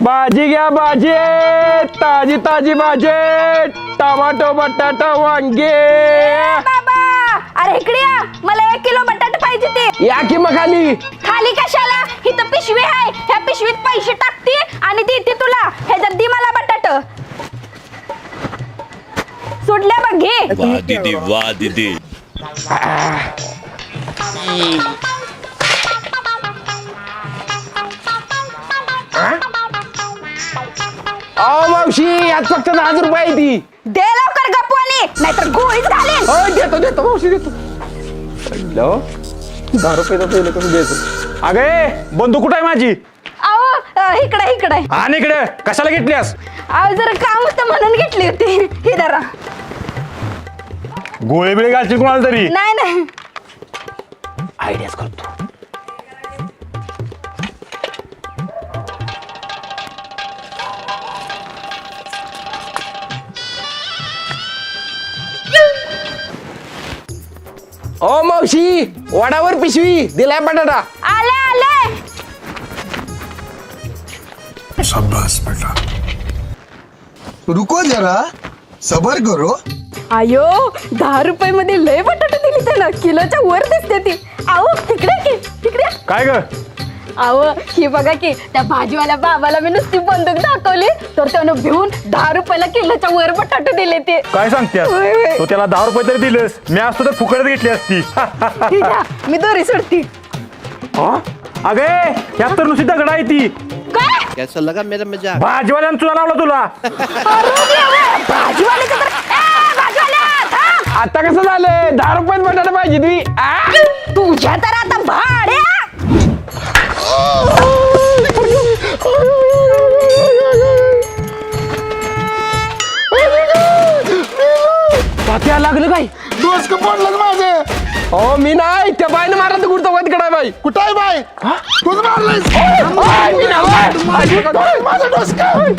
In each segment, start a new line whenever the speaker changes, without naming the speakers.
भाजी घ्या भाजी, ताजी ताजी भाजी, टमाटो बटाटा वांगे.
बाबा अरे इकडे या, मला 1 किलो बटाटे पाहिजे ते.
या की मग खाली.
खाली कशाला, इथं पिशवी आहे, ह्या पिशवीत पैसे टाकते आणि देते तुला. ह्याच्यात दे मला बटाट. सुटल्या बघ घे.
वाह दीदी वाह दीदी.
मावशी यात फक्त 10 रुपये आहे ती.
दे लवकर गपवानी, नाहीतर गोळीच घालेन.
देतो देतो मावशी देतो. 10 रुपये तर पहिले करून द्यायचं.
अगे बंदूक कुठं आहे माझी?
अहो इकडे इकडे.
आणि इकडे कशाला घेतलीस?
अहो जरा काम होतं म्हणून घेतली होती. हे जरा.
गोळी बिळी घालशील कोणाला तरी?
नाही नाही.
आयडियाच करतो. ओ मावशी वडावर पिशवी दिलाय बटाटा.
आले आले.
शाबाश बेटा, रुको जरा, सबर करो.
आयो 10 रुपये मध्ये लय बटाटे दिली त्यानं, किलोच्या वर दिसते ती. आहो तिकडे की तिकडे.
काय ग?
आहो ही बघा की, त्या भाजीवाल्या बाबाला मी नुसती बंदूक दाखवली तर त्यानं भिवून 10 रुपयाला किलोच्या वर बटाटे दिले ते.
काय सांगतेस?
होय, होय.
तू त्याला 10 रुपये तरी दिलेस, मी असतो तर फुकटच घेतली असती.
ही घ्या, मी दोरी सोडती.
अगे यात तर नुसती दगड आहे ती.
काय
कैसा लगा मेरा मजाक?
भाजीवाल्यानं तुला लावला तुला.
अरे देवा, भाजीवाल्याचं तर भाजीवाल्या थांब.
आता कसं झालंय? 10 रुपयात बटाटा पाहिजे ती.
तुझ्या तर आता भाड्या.
पात्या लागलं काय?
डोस का पडलं माझे?
हो मी नाही, त्या बाईने मारला तर कुठं वध कडाय बाई.
कुठं आहे बाय? तूच मारलायस.
मी नाही.
माझा डोस काय?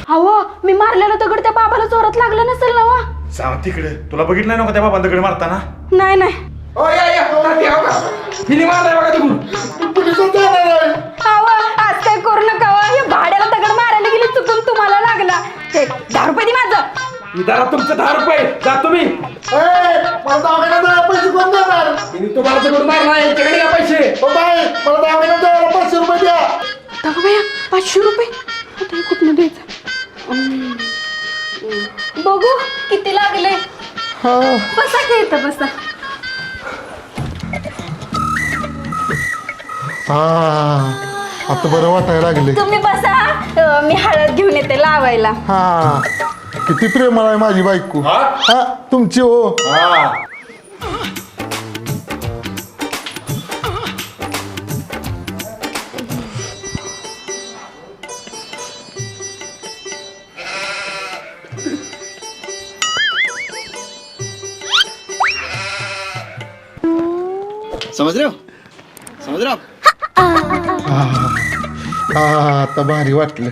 अहो मी मारलेलं दगड त्या बाबाला जोरात लागलं नसेल ना वा?
सांग तिकडे, तुला बघितलं नव्हतं त्या बाबांकडे मारताना?
नाही नाही.
हिने मारलाय बघा तिकडून.
पोलिसात जाणार आहे.
अहो आज काय करू नका वा. या भाड्याला दगड मारायला गेली चुकून तुम्हाला लागला. ते 10 रुपये दे माझं.
इदारा तुमचं 10 रुपये जातो मी.
मला दवाखान्यात जायला पैसे कोण देणार?
हिने तुम्हाला तिकडून मारला, यांच्याकडे घ्या पैसे.
ओ बाई, मला दवाखान्यात जायला 500 रुपये द्या.
बघा बाया 500 रुपये. आता हे कुठनं द्यायचं? बघू किती लागले. बसा की इथं बसा.
आता बरं वाटायला लागले.
तुम्ही बसा, मी हळद घेऊन येते लावायला.
हा, किती प्रेमळ आहे माझी बायको. हा तुमची हो.
समझ रहे हो? समझ रहे हो?
हा आता भारी वाटलं.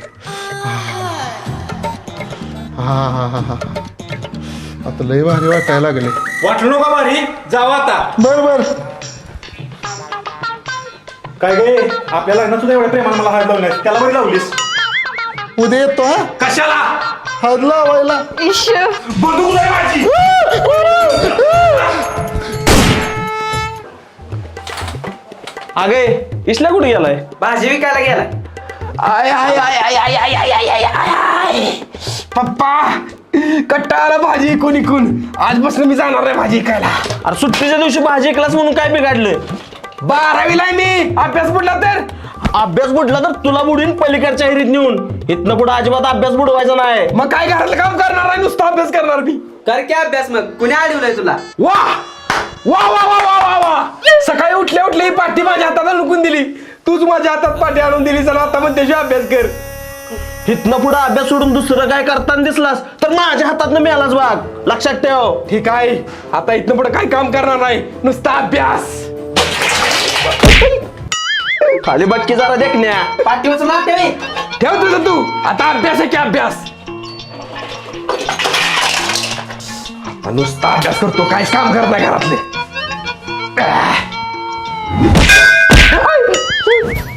हा आता लय भारी वाटायला लागले.
वाटलं नका भारी, जावा आता.
बर बर.
काय गे, आपल्या लग्नात सुद्धा एवढ्या प्रेमानं मला हळद लावण्यास, त्याला बरी लावलीस.
उद्या येतो हा
कशाला?
हळद लावायला.
इश
बंदूक नाही माझी.
अगे इसला कुठे गेलाय?
भाजी विकायला गेला.
I I I I I I I I I I I. पप्पा कट्टाला भाजी कोणी कोण. आजपासून मी जाणार आहे भाजी खायला.
अरे सुट्टीच्या दिवशी भाजी ऐकलास म्हणून काय बिघडलं?
12वीला आहे मी. अभ्यास बुडला तर
अभ्यास बुडला तर तुला बुडीन पलीकडच्या हिरीत नेऊन. इथनं पुढे अजिबात अभ्यास बुडवायचा नाही.
मग काय घरातलं काम करणार आहे, नुसता अभ्यास करणार मी.
कर की अभ्यास मग. कुणी अडवलंय तुला?
वा वा वा वा वा वा वा. सकाळी उठल्या उठल्या ही पाठी माझ्या हातात लुकून दिली. तूच माझ्या हातात पाठी आणून दिली. चला आता मग त्याची अभ्यास कर.
इथनं पुढे अभ्यास सोडून दुसरं काय करताना दिसलास तर माझ्या हातातनं मिळालाच भाग. लक्षात ठेव.
ठीक आहे, आता इथनं पुढे काय काम करणार नाही, नुसता अभ्यास.
खाली बटकी जरा देखण्या. पाठीवच ना ठेवी.
ठेव तुझं तू. आता अभ्यास आहे की अभ्यास. आता नुसता अभ्यास करतो, काहीच काम करत नाही घरातले.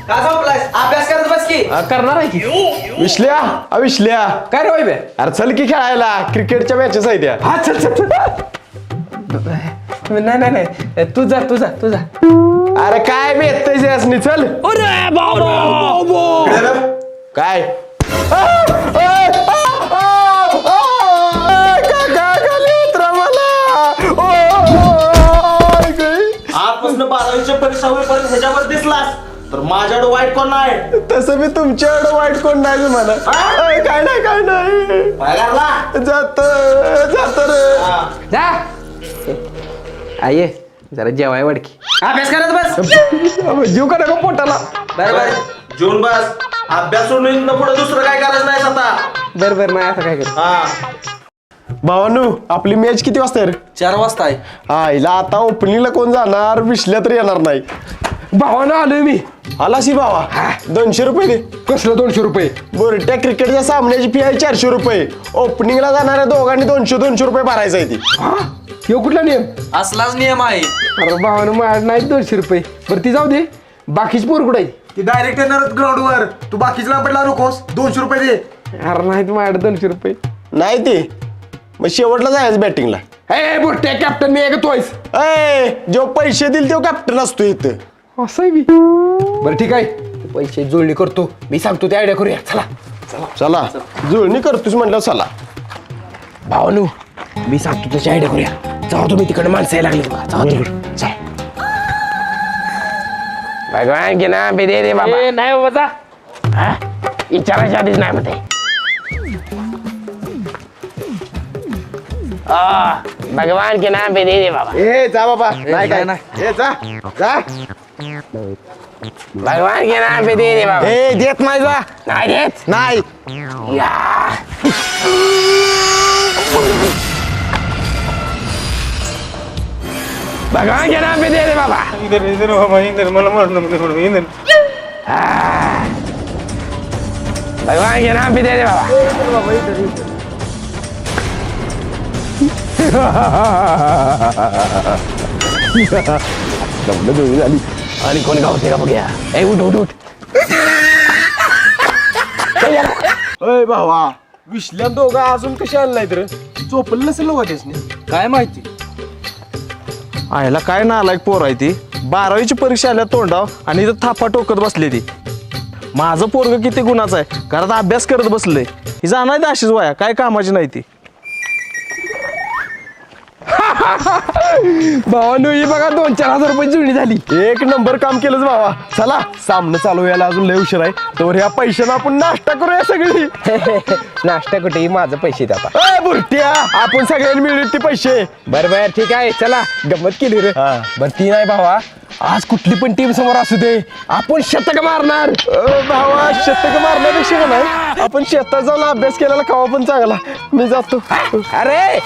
का झोपलास? अभ्यास करत बस की. की
करणार आहे की
विश्ल्या विश्ल्या
काय रे वैभ्या
अरे चल की खेळायला क्रिकेटच्या मॅचेस आहेत त्या
हा चल चल चल नाही नाही नाही तू जा तू जा तू जा
अरे काय भेटतय असनी चल काय
आजपासून 12वीच्या परीक्षा होईपर्यंत ह्याच्यावर दिसलास तर माझ्याकडे वाईट कोण नाही.
तसं मी तुमच्या एवढं वाईट कोण नाही मला काय नाही
पगारला
जात जात रे
जा आये जरा जेवाय वाडकी
अभ्यास करत बस.
जीव का नको पोटाला
बरोबर जून बस अभ्यास सोडून पुढे दुसरं काय करायचं नाही आता.
बरं नाही असं काय कर
हा
भावानू आपली मॅच किती वाजता आहे रे
4 वाजता आहे.
हिला आता ओपनिंगला कोण जाणार विश्ल्या तर येणार नाही
भावानं आलोय मी
आलासी भावा 200 रुपये दे
कसलं 200 रुपये
बरं त्या क्रिकेटच्या सामन्याची फी आहे 400 रुपये ओपनिंगला जाणाऱ्या दोघांनी 200 रुपये भरायचं आहे ती
हे कुठला नियम
असलाच नियम आहे.
अरे भावानं माझ्या नाही 200 रुपये बरं ती जाऊ दे बाकीची पोर कुठे
ती डायरेक्ट येणार ग्राउंडवर तू बाकीच्या पडला नकोस 200 रुपये दे.
अरे नाही माझ्याकडे 200 रुपये
नाही ते मग शेवटला जायचं बॅटिंगला
ए बोट्या कॅप्टन मी एक तोयस
जो पैसे दिल तो कॅप्टन असतो इथं
असं आहे मी बरं ठीक आहे पैसे जुळणी करतो मी सांगतो ते आयडिया करूया चला
चला जुळणी करतोस म्हटलं चला
भावानू मी सांगतो त्याची आयडिया करूया जाऊ तुम्ही तिकडे माणसं यायला लागली बघा जाऊ तिकडे चल भगवान की नाम पे दे दे बाबा नाही बाबा जा विचारायच्या आधीच नाही म्हणते भगवान के नाम पे दे दे बाबा
ए जा बाबा नाही काय नाही जा जा
भगवान के नाम पे दे दे बाबा
ए देत नाही जा
नाही देत
नाही
या भगवान के नाम पे दे दे बाबा भगवान के नाम पे दे दे बाबा झाली आणि कोणी गावते का बघूया ए उठ उठ उठ
अय भावा विश्ल्या दोघं अजून कशी आले नाहीत रे चोपलं नसेल ना त्यासनी
काय माहिती
आयला काय नालायक पोर आहे ती 12वीची परीक्षा आल्या तोंडाव आणि इथं थापा टोकत बसले ती. माझं पोरग किती गुणाचं आहे घरात अभ्यास करत बसलंय ही जाणार अशीच वाया काय कामाची नाही ती.
भावानो ही बघा 2-4 हजार रुपये जुळणी झाली
एक नंबर काम केलंच भावा चला सामनं चालू यायला अजून लय उशीर आहे तर ह्या पैशाला आपण नाश्ता करूया सगळी
नाश्ता कुठेही माझं पैसे द्या
अय बुरट्या आपण सगळ्यांनी मिळले ते पैसे
बरं ठीक आहे चला गंमत केली रे
हा.
बरं ती नाही भावा आज कुठली पण टीम समोर असू दे आपण शतक मारणार
भावा शतक मारण्यापेक्षा का नाही आपण शेतात जाऊन अभ्यास केलेला खावा पण चांगला मी जातो
अरे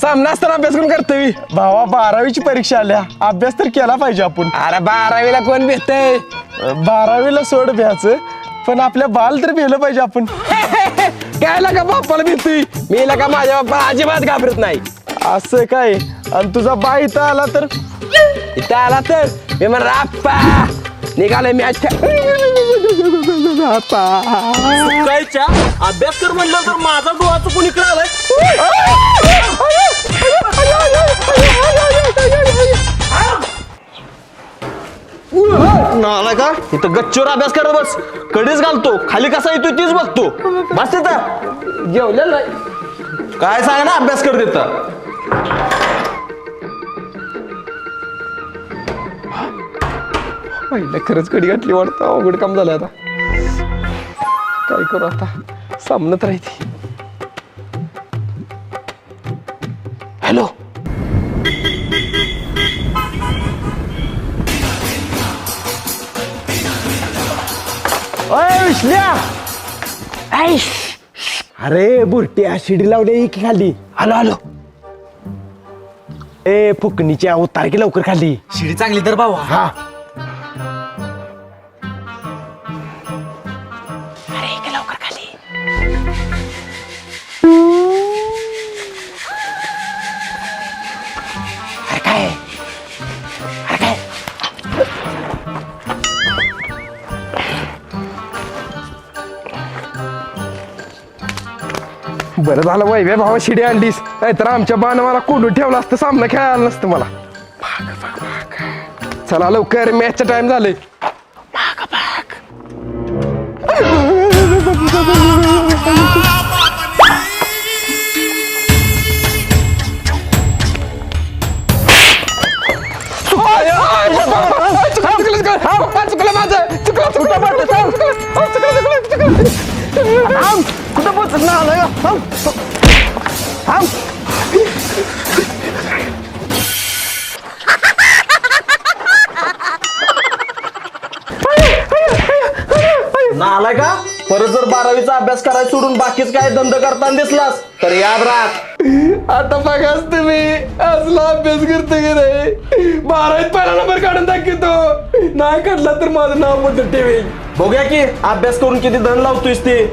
सामना असताना अभ्यास कोण करतोय
भावा 12वीची परीक्षा आल्या अभ्यास तर केला पाहिजे आपण
अरे 12वीला कोण भेटतय
12वीला सोड भ्याचं पण आपल्या बाल तर भेलं पाहिजे आपण
काय लागा बाप्पाला भेटतोय मी लागा माझ्या बाप्पा अजिबात घाबरत नाही
असं काय आणि तुझा बा इथं आला तर
इथं आला तर मी म्हणा आप्पा निघाले मी
कायच्या अभ्यास कर म्हणलं तर माझा डोळा चुकून इकडे आलाय.
नालाय का इथं गच्चीवर अभ्यास करत बस कधीच घालतो खाली कसा येतोय तीच बघतो बस तिथं
जेवलेलं नाही
काय सांग ना अभ्यास कर तिथं.
पहिलं खरंच कडी घातली वाटतं अवघड काम झालं आता काय करू आता सामनत राहते हॅलो
अय विश्ल्या अरे बुरट्या शिडी लावली की खाली
हॅलो हॅलो
ए फुकणीच्या उतार की लवकर खाली
शिडी चांगली तर भावा
हा
लवकर खाली अरे काय अरे काय बरं झालं वैभ्या भावा शिडी आणलीस नाहीतर आमच्या बाण मला कोंडून ठेवलं असतं सामना खेळायला नसतं मला चला लवकर मॅचचा टाइम झालंय चुकलं माझं
कुठं पोचत ना आलं
नालाय का परत जर 12वीचा अभ्यास करायला सोडून बाकीच काय धंदा करताना दिसलास तर याद राख.
आता बघाच तुम्ही असला अभ्यास करतो की नाही 12वीत पहिला नंबर काढून दाखवतो नाही काढला तर माझं नाव मोठं ठेवेल
बघूया की अभ्यास करून किती धन लावतोयस ते.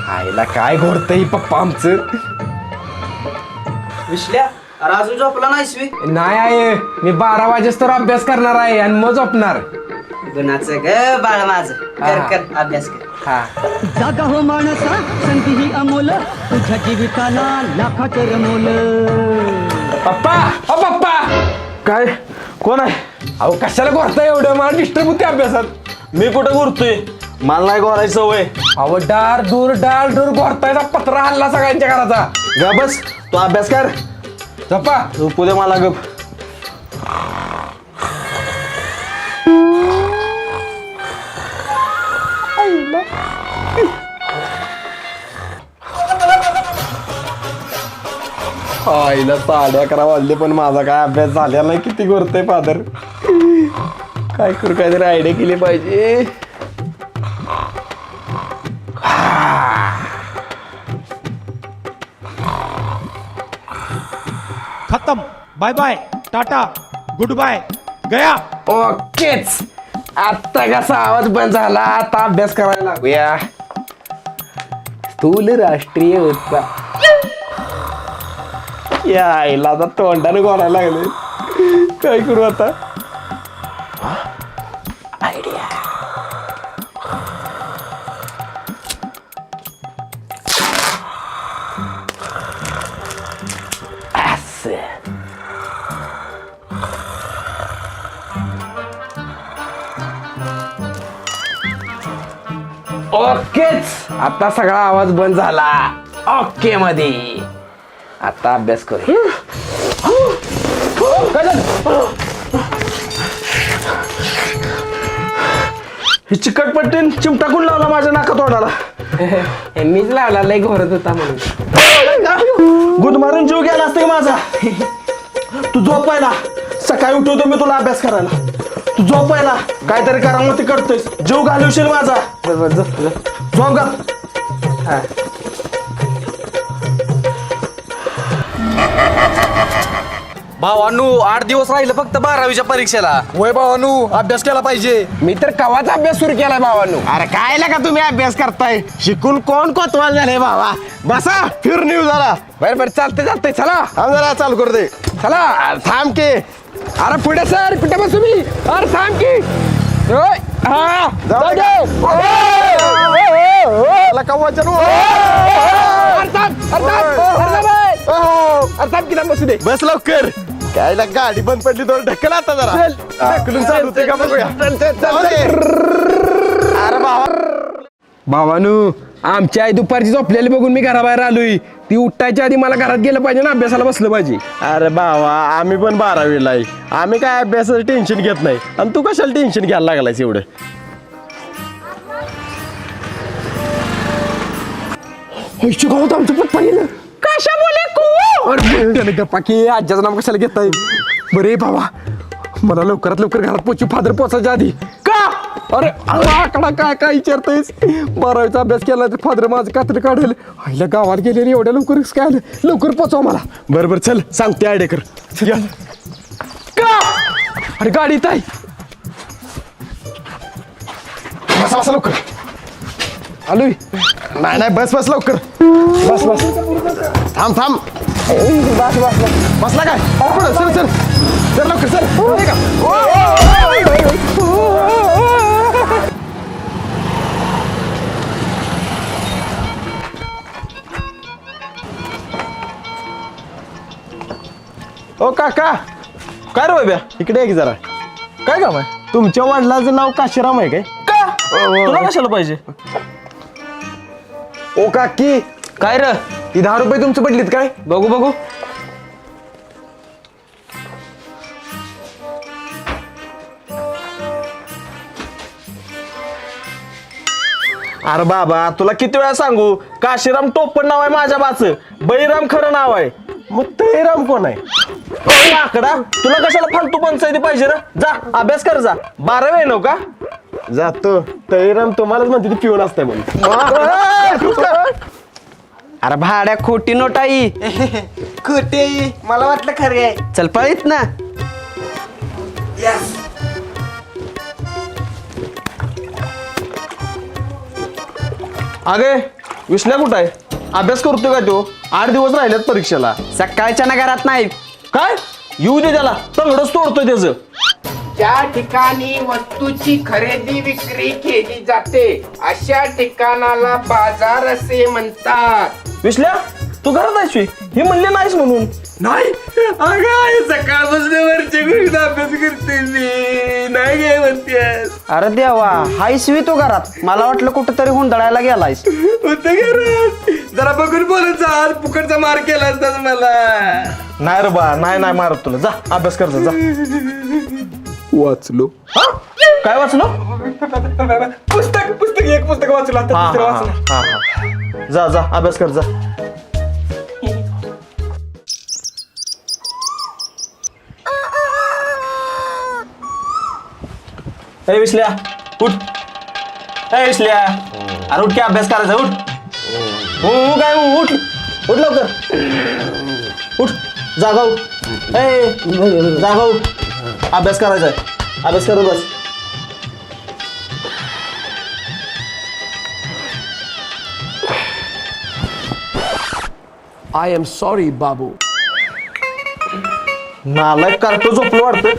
आईला काय घोरतंय पप्पा आमचं
विश्ल्या अरे अजून झोपला नाहीस वी
नाही आहे मी 12 वाजेस तर अभ्यास करणार आहे आणि मग झोपणार
गुणाचं ग बाळ माझं कर कर अभ्यास कर
हा
जागा हो माणसा संधी ही अमोल तुझ्या जीविताला लाखाचं रमोल.
पप्पा अ पप्पा
काय कोण आहे?
अहो कशाला घोरताय एवढं मला डिस्टर्ब होते अभ्यासात
मी कुठं घुरतोय मला नाही घोरायची सवय.
अहो डार दूर घोरतायचा पत्रा हल्ला सगळ्यांच्या घराचा
ग बस तू अभ्यास कर
झोपा
झोपू दे मला गप.
आईला 11:30 वाजले पण माझा काय अभ्यास झाला नाही किती करतोय फादर काय करू काहीतरी आयडिया केली पाहिजे.
खत्म bye bye tata good bye गया.
ओकेच आता कसा आवाज बंद झाला आता अभ्यास करायला लागूया स्थूल राष्ट्रीय उत्साह
या आईला आता तोंडाने गोळायला लागले काय करू आता.
ओकेच आता सगळा आवाज बंद झाला ओके मध्ये आता अभ्यास करू
ही चिकटपट्टीन चिमटा कोण लावला माझ्या नाका तोंडाला.
मीच लावला लय घोरत होता म्हणून
गुद मारून जीव गेला असते माझा. तू झोपायला सकाळी उठवतो मी तुला अभ्यास करायला. तू झोपायला काहीतरी करा मग ते करतोयस जीव घालवशील माझा. झोप गा.
भावानू 8 दिवस राहिलं फक्त 12वीच्या परीक्षेला.
वय भावानू अभ्यास केला पाहिजे.
मी तर कवाचा अभ्यास सुरू केलाय भावांनो.
अरे काय का तुम्ही अभ्यास करताय शिकून कोण कोतवाल झाले बाबा. बसा फिरून येऊ जरा.
बरं चालतंय चला
थांब जरा चालू कर दे.
चला
थांब के
अरे पुढे सर कुठे बसू मी अरे थांब की ओय, हा जाऊ दे. अरे थांब की बसू दे.
बस लवकर काय गाडी बंद पडली तर ढकल आता जरा ढकलून चालू ते का बघूया. अरे बाबा
भावानू आमची आई दुपारची झोपलेली बघून मी घराबाहेर आलोय ती उठायच्या आधी मला घरात गेलं पाहिजे ना अभ्यासाला बसलं पाहिजे.
अरे बाबा आम्ही पण 12वीला आहे आम्ही काय अभ्यासाचं टेन्शन घेत नाही आणि तू कशाला टेन्शन घ्यायला लागलायस एवढं.
गावात आमचं पप्पा गेलं कशा बोले गप्पा की आज्याचं नाव कशाला घेताय. बरे बाबा मला लवकरात लवकर घरात पोचू फादर पोचायच्या आधी का अरे आकडा काय काय विचारतोयस 12वीचा अभ्यास केला तर फादर माझं कात्री काढेल आईला गावात गेले रे एवढ्या लवकर काय आलं लवकर पोचवा मला.
बरोबर चल सांगते आयडिया कर.
का अरे गाडीत आहे
बसा बसा लवकर.
आलोय
नाही बस बस लवकर बस थांब बसला काय पुढं सर सर सर लवकर सर नाही का? ओ काका
काय रे बाब्या
इकडे या की जरा
काय काम आहे
तुमच्या वडिलाचं नाव काशीराम आहे काय
का तुला कशाला पाहिजे
ओ काकी
काय रे
ही 10 रुपये तुमचं पडलीत काय
बघू बघू अरे बाबा तुला किती वेळा सांगू काशीराम टोपण नाव आहे माझ्या बाचं बळीराम खरं नाव आहे
मग ते राम कोण आहे
आकडा तुला कशाला फालतू पंचायती पाहिजे रे जा अभ्यास कर जा 12वी आहे नव का
जातो तळीराम तुम्हालाच म्हणते ती पिऊन असते म्हणून
अरे भाड्या खोटी नोट आई खोटी मला वाटलं खरे आहे चल पळीत ना
अगे विसल्या कुठं आहे अभ्यास करतोय का तो 8 दिवस राहिलेत परीक्षेला
सकाळच्या नगरात नाही
काय येऊ दे त्याला तंगडच तोडतोय त्याचं
ज्या ठिकाणी वस्तूची खरेदी विक्री केली जाते अशा ठिकाणाला बाजार असे म्हणतात.
विसल्या तू घरात आहेस हे म्हणले नाहीस म्हणून
नाही अगं सकाळपासून वरच्या गोष्टी अभ्यास करते मी नाही काय म्हणतेस
अरे देवा हायस वी तू घरात मला वाटलं कुठंतरी हुंदडायला गेलायस
होतं घरात जरा बघून बोलत जा आज फुकटचा मार केला असतास मला.
नाही रे बा नाही मारत तुला जा अभ्यास कर जा
वाचलो
हा? काय वाचलो
पुस्तक एक पुस्तक वाचलं आता
हा,
दुसरं
हा,
वाचलं.
हा, हा. जा जा अभ्यास कर जा ए विसल्या उठ ए विसल्या अरे उठ की अभ्यास करायचा उठ काय उठ उठ लवकर उठ जागा उठ ए जागा उठ अभ्यास करायचा आहे अभ्यास कर बस
आय एम सॉरी बाबू
नालायक कार्टो झोपलं वाटतं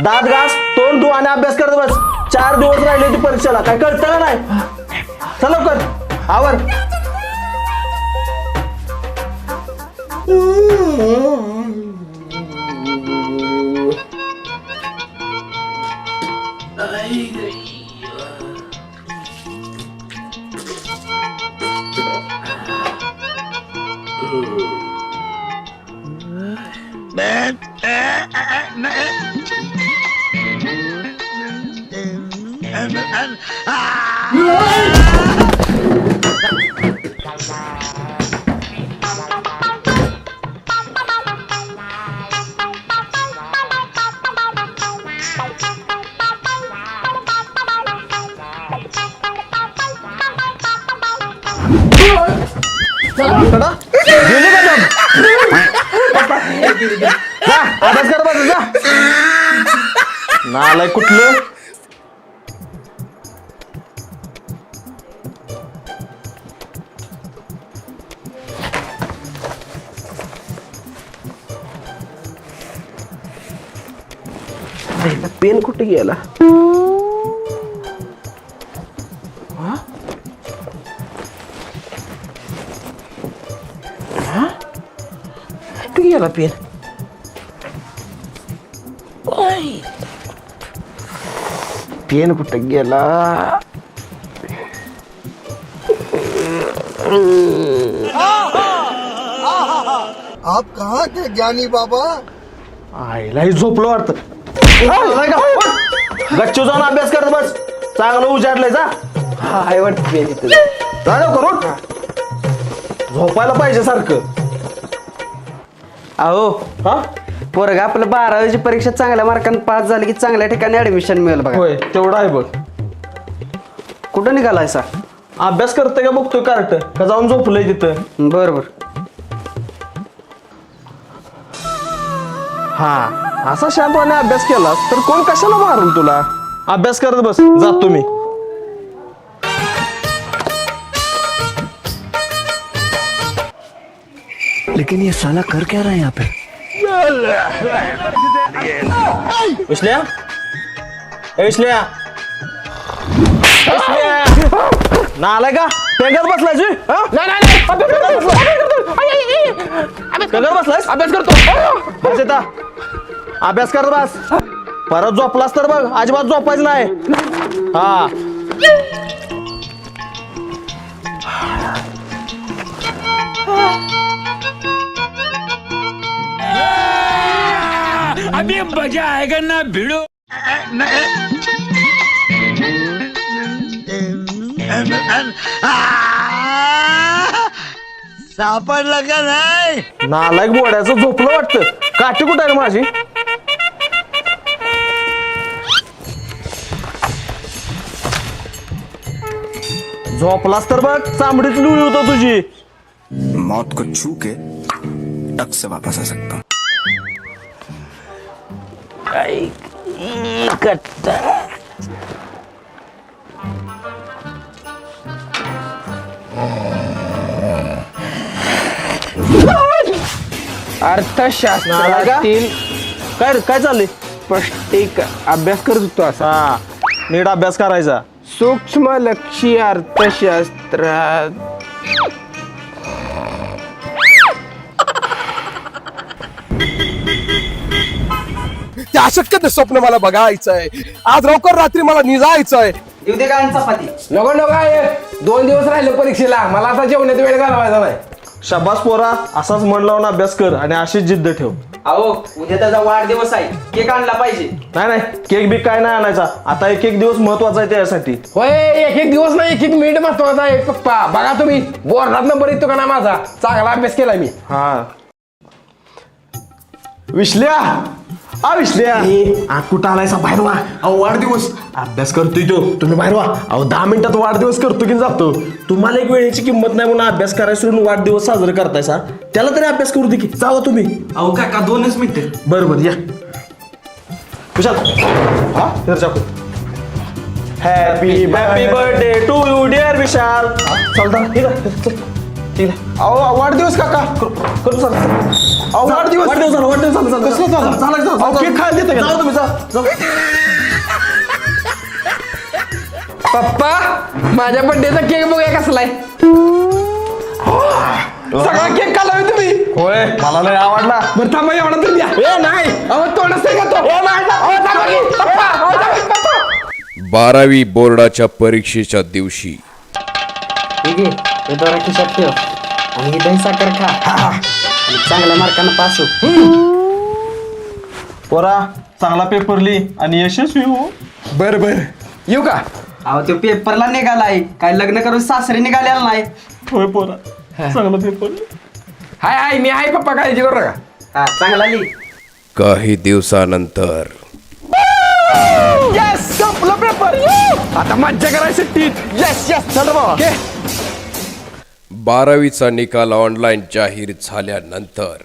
दात घास तोंड धु आणि अभ्यास करत बस 4 दिवस राहिले ती परीक्षेला काय कळतं का नाही चल लवकर आवर जा अभ्यास कर बस जा नालायक कुठलं
पेन कुठे गेला कुठे गेला पेन पेन कुठे गेला
आप कहाँ थे ज्ञानी बाबा
आईलाही झोपलं वाटतं गच्चू जाऊन अभ्यास करत बस चांगलं उजाडलंय जा
हाय वाटत पेन इथं
जा करून झोपायला पाहिजे सारखं
अहो
हा
पोरगा आपलं 12वीची परीक्षा चांगल्या मार्काने पास झाली की चांगल्या ठिकाणी ऍडमिशन मिळेल बघा
होय तेवढं आहे बघ
कुठं निघालाय सा
अभ्यास करतोय का बघतोय कार्ट का जाऊन झोपलंय तिथं
बरोबर
हा असा शांतपणे अभ्यास केलास तर कोण कशाला मारून तुला अभ्यास करत बस जातो मी
लेकिन ये साला कर क्या रहा है यहाँ पे?
विश्ल्या ए विश्ल्या नालाय का पेंगात बसलाय जी पेंगात बसलायस अभ्यास करतो बस येता अभ्यास कर बस परत झोपलास तर बघ अजिबात झोपायचं नाही हा
अभी मजा आएगा ना भिड़ो
सापडला का नाही?
नालायक बोड्याचं झोपलं वाटतं काठी कुठं आहे रे माझी झोपलास तर बघ चांबडीच लुळी होतं तुझी
मौत को छू के टक से वापस आ सकता हूँ.
अर्थशास्त्रातील
काय चाललंय
स्पष्टीक अभ्यास करत होतो असा
हा नीट अभ्यास करायचा
सूक्ष्म लक्षी अर्थशास्त्रात
ते अशक्य स्वप्न मला बघायचंय आज लवकर रात्री मला निजायचंय
येऊ दे का चपाती
नको नको आहे 2 दिवस राहिले परीक्षेला मला आता जेवण्यात वेळ घालवायचा नाही
शाबास पोरा असाच मन लावून अभ्यास कर आणि अशीच जिद्द ठेव
अहो उद्या त्याचा वाढदिवस आहे केक आणला पाहिजे
नाही केक बी काय नाही आणायचा आता एक दिवस महत्वाचा आहे त्यासाठी
होय एक दिवस नाही एक मिनिट महत्वाचा आहे पप्पा बघा तुम्ही बोर्डात नंबर येतो का ना माझा चांगला अभ्यास केला मी
हा विश्ल्या विश्ल्या
आज कुठं आलायसा बाहेर वा अहो वाढदिवस अभ्यास करतोय तो तुम्ही बाहेर वा अहो 10 मिनिटात वाढदिवस करतो की जातो तुम्हाला एक वेळेची किंमत नाही म्हणून अभ्यास करायला सोडून वाढदिवस साजरा करतायसा त्याला तरी अभ्यास करू दे की जावा तुम्ही अहो काका 2च मिनिटं बरोबर या विशाल हा तर जाऊ
happy birthday to you dear Vishal
चालता ठीक आहे अहो वाढदिवस काका करतो चला अहो वाढदिवस झाला कसलं झालं केक खायला देतं का तुम्ही जा
पप्पा माझ्या बर्थडेचा केक बघूया कसला आहे सगळा केक खाल्ला तुम्ही
होय मला लय आवडला
बरं थांबा एवढा तर द्या ए नाही अहो तोंडच नाही का तो ए माझा अहो थांबा की पप्पा अहो थांबा पप्पा
12वी बोर्डाच्या परीक्षेच्या दिवशी
ठीक आहे हे दोरा खिशात ठेव आणि दही साखर खा आणि चांगल्या मार्कानं पास हो
पोरा चांगला पेपर लिही आणि यशस्वी हो
बरं येऊ का
अहो तो पेपरला निघालाय काय लग्न करून सासरी निघालेला नाही
होय पोरा चांगला पेपर
हाय मी आहे पप्पा काळजी करू नका
हा चांगला लिही
काही दिवसानंतर
यस संपला पेपर आता मज्जा करायची टीट यस चल बाबा
12वीचा निकाल ऑनलाईन जाहीर झाल्यानंतर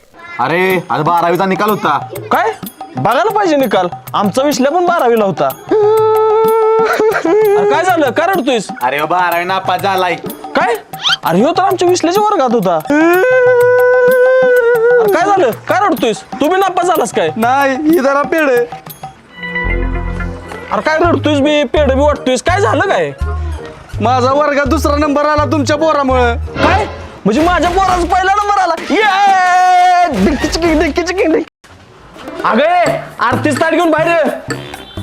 अरे आज 12वीचा निकाल होता
काय बघायला पाहिजे निकाल आमचा विश्ल्या पण 12वीला होता अरे काय झालं काय रडतोयस
अरे 12वी नापास झालाय
काय अरे ह्यो तर आमच्या विश्ल्याच्या वर्गात होता अरे काय झालं काय रडतोयस तू बी नापास झालास काय
नाही ही जरा पेड
अरे काय रडतोयस बी पेड बी वाटतोयस काय झालं काय
माझा वर्गात 2रा नंबर आला तुमच्या पोरामुळे
काय म्हणजे माझ्या पोराचा पहिला नंबर आला ये डिक्की अगे आरतीच ताट घेऊन बाहेर ये.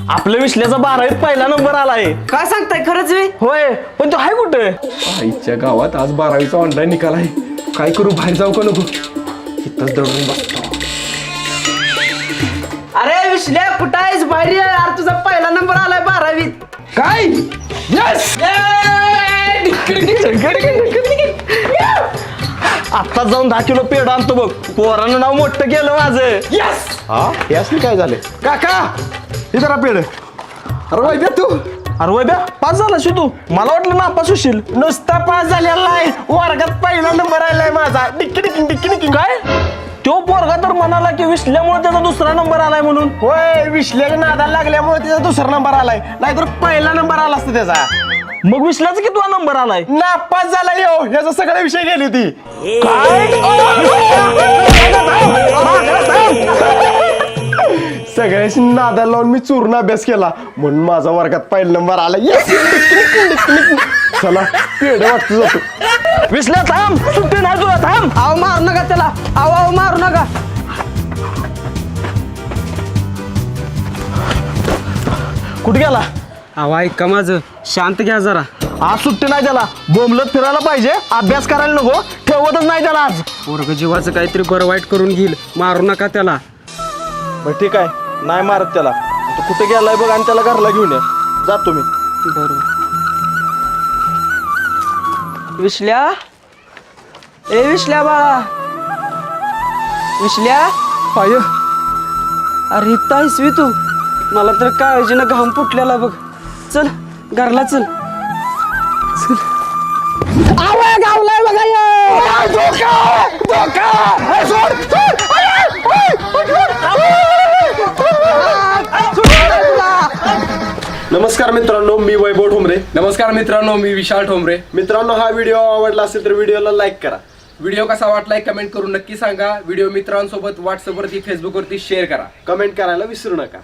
आपल्या विश्ल्याचा 12वीत पहिला नंबर आलाय
काय सांगताय खरंच वे
होय पण तो आहे कुठे
आईच्या गावात आज 12वीचा ऑनलाईन निकाल आहे काय करू बाहेर जाऊ का नको इथंच दडून बसतो
अरे विश्ल्या कुठं आहेस बाहेर ये. यार तुझा पहिला नंबर आलाय 12वीत
काय यस
आत्ताच जाऊन 10 किलो पेढ आणतो बघ पोरानं नाव मोठं केलं माझं
यस
हा यासनी काय झाले
काका
ही जरा पेड
अरे वैद्य तू
अरे वैब्या पास झालास तू मला वाटलं नापास होशील
नुसता पास झालेला नाही वर्गात पहिला नंबर आलाय माझा डिक्की
काय तो पोरगा तर म्हणाला की विसल्यामुळे त्याचा 2रा नंबर आलाय म्हणून
होय विश्लेच्या नादाला लागल्यामुळे त्याचा 2रा नंबर आलाय नाहीतर पहिला नंबर आला असता त्याचा
मग विसल्याचा कितवा नंबर आलाय?
नापास झाला यो ह्याचा सगळा विषय गेली ती सगळ्याशी नादाला लावून मी चूर्ण अभ्यास केला म्हणून माझा वर्गात पहिला नंबर आला Yes! चला पेढे वाटतो जातो
विसल्या थांब, सुट्टी नाही तुला, थांब.
अहो मारू नका त्याला, अहो मारू नका.
कुठे गेला?
अहो ऐका माझं, शांत घ्या जरा.
आज सुट्टी नाही त्याला, बोंबलत फिरायला पाहिजे, अभ्यास करायला नको, ठेवतच नाही त्याला आज.
पोरग जीवाचं काहीतरी बरं वाईट करून घेईल, मारू नका त्याला.
बरं ठीक आहे, नाही मारत त्याला. तू कुठे गेलाय बघ आणि त्याला घरला घेऊन ये. जातो मी.
बरोबर. विश्ल्या, ए विश्ल्या बाळा, विश्ल्या.
पाय
अरे इथं आहेस वी तू, मला तर काळजीनं घाम फुटलेला बघ. चल घरला चल.
गावलाय बघा
नमस्कार मित्रांनो, मी वैभव ठोंबरे.
नमस्कार मित्रांनो, मी विशाल ठोंबरे.
मित्रांनो, हा व्हिडिओ आवडला असेल तर व्हिडिओला लाईक करा.
व्हिडिओ कसा वाटलाय कमेंट करून नक्की सांगा. व्हिडिओ मित्रांसोबत व्हॉट्सअपवरती फेसबुकवरती शेअर करा.
कमेंट करायला विसरू नका.